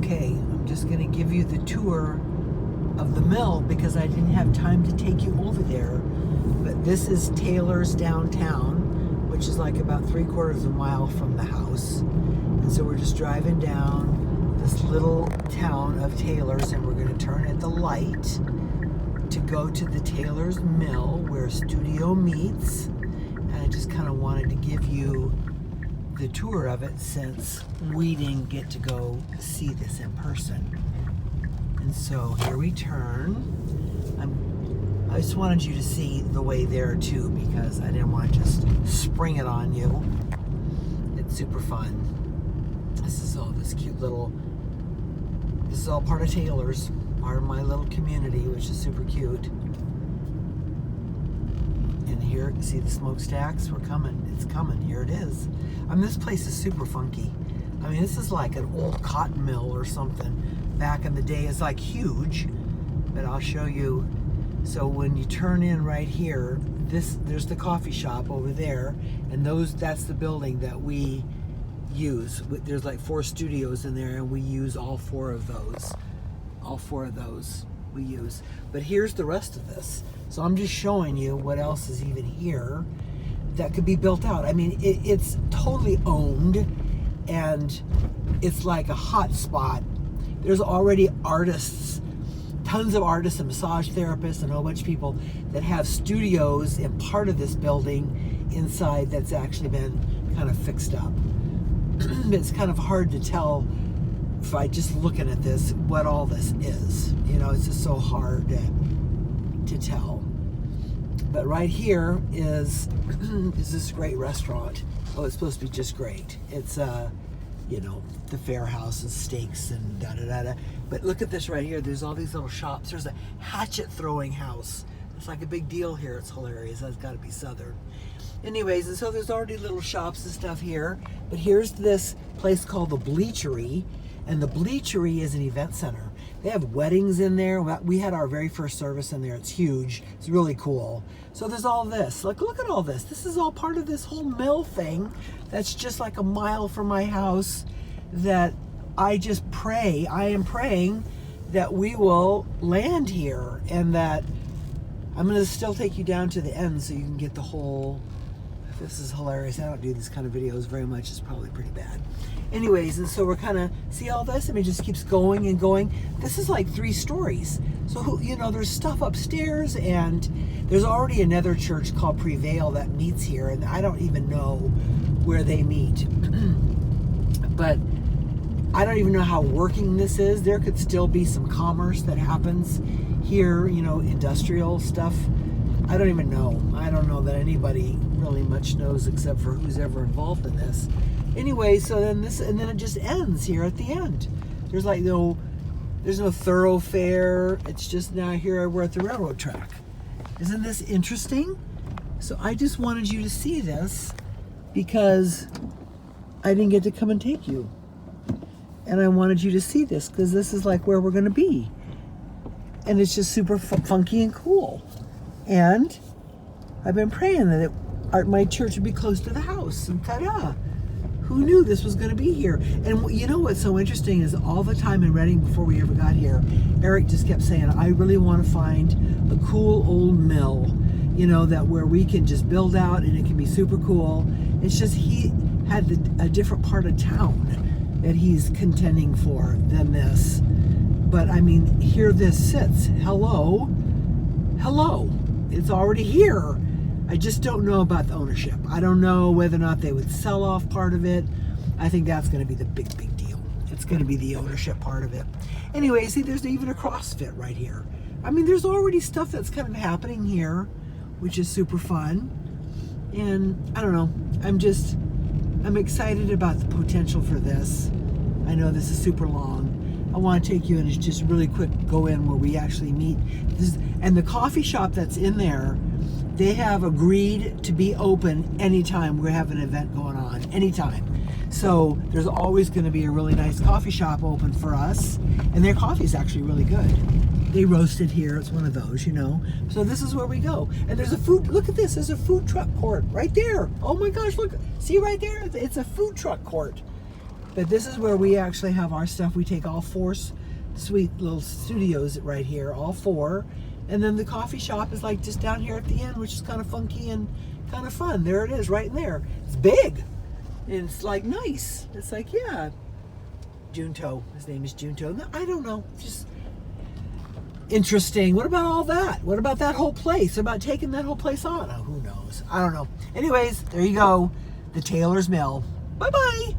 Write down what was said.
Okay, I'm just going to give you the tour of the mill because I didn't have time to take you over there. But this is Taylor's downtown, which is like about 3/4 of a mile from the house. And so we're just driving down this little town of Taylor's, and we're going to turn at the light to go to the Taylor's Mill where Studio meets. And I just kind of wanted to give you the tour of it since we didn't get to go see this in person. And so here we turn. I just wanted you to see the way there too because I didn't want to just spring it on you. It's super fun. This is all this is all part of Taylor's, part of my little community, which is super cute. And here, see the smokestacks? We're coming. It's coming. Here it is. I mean, this place is super funky. I mean, this is like an old cotton mill or something. Back in the day, it's like huge, but I'll show you. So when you turn in right here, there's the coffee shop over there, and that's the building that we use. There's like 4 studios in there, and we use all 4 of those. All 4 of those we use. But here's the rest of this. So I'm just showing you what else is even here that could be built out. I mean, it's totally owned, and it's like a hot spot. There's already artists, tons of artists and massage therapists and a whole bunch of people that have studios in part of this building inside that's actually been kind of fixed up. It's kind of hard to tell if I just looking at this what all this is. You know, it's just so hard to tell. But right here is this great restaurant. Oh, it's supposed to be just great. It's you know, the Fair House and steaks and da-da-da-da. But look at this right here. There's all these little shops. There's a hatchet throwing house. It's like a big deal here. It's hilarious. That's got to be Southern. Anyways, and so there's already little shops and stuff here. But here's this place called the Bleachery. And the Bleachery is an event center. They have weddings in there. We had our very first service in there. It's huge. It's really cool. So there's all this. Look at all this. This is all part of this whole mill thing that's just like a mile from my house that I am praying that we will land here and that I'm going to still take you down to the end so you can get the whole... This is hilarious. I don't do these kind of videos very much. It's probably pretty bad. Anyways, and so we're kind of, see all this? I mean, it just keeps going and going. This is like 3 stories. So, you know, there's stuff upstairs, and there's already another church called Prevail that meets here, and I don't even know where they meet. But I don't even know how working this is. There could still be some commerce that happens here, you know, industrial stuff. I don't even know. I don't know that anybody really much knows except for who's ever involved in this. Anyway, so then it just ends here at the end. There's like there's no thoroughfare. It's just now here we're at the railroad track. Isn't this interesting? So I just wanted you to see this because I didn't get to come and take you. And I wanted you to see this because this is like where we're going to be. And it's just super funky and cool. And I've been praying that my church would be close to the house. And ta-da! Who knew this was going to be here? And you know what's so interesting is all the time in Redding before we ever got here, Eric just kept saying, I really want to find a cool old mill, you know, that where we can just build out and it can be super cool. It's just he had a different part of town that he's contending for than this. But I mean, here this sits. Hello. It's already here. I just don't know about the ownership. I don't know whether or not they would sell off part of it. I think that's going to be the big deal. It's going to be the ownership part of it. Anyway, see, there's even a CrossFit right here. I mean, there's already stuff that's kind of happening here, which is super fun. And I don't know. I'm excited about the potential for this. I know this is super long. I want to take you and just really quick go in where we actually meet. And the coffee shop that's in there, they have agreed to be open anytime we have an event going on, anytime. So there's always going to be a really nice coffee shop open for us. And their coffee is actually really good. They roast it here. It's one of those, you know. So this is where we go. And there's a food, look at this. There's a food truck court right there. Oh my gosh, look. See right there? It's a food truck court. But this is where we actually have our stuff. We take all four sweet little studios right here, all four. And then the coffee shop is like just down here at the end, which is kind of funky and kind of fun. There it is, right in there. It's big. And it's like nice. It's like, yeah. Junto. His name is Junto. No, I don't know. Just interesting. What about all that? What about that whole place? About taking that whole place on? Oh, who knows? I don't know. Anyways, there you go. The Taylor's Mill. Bye-bye.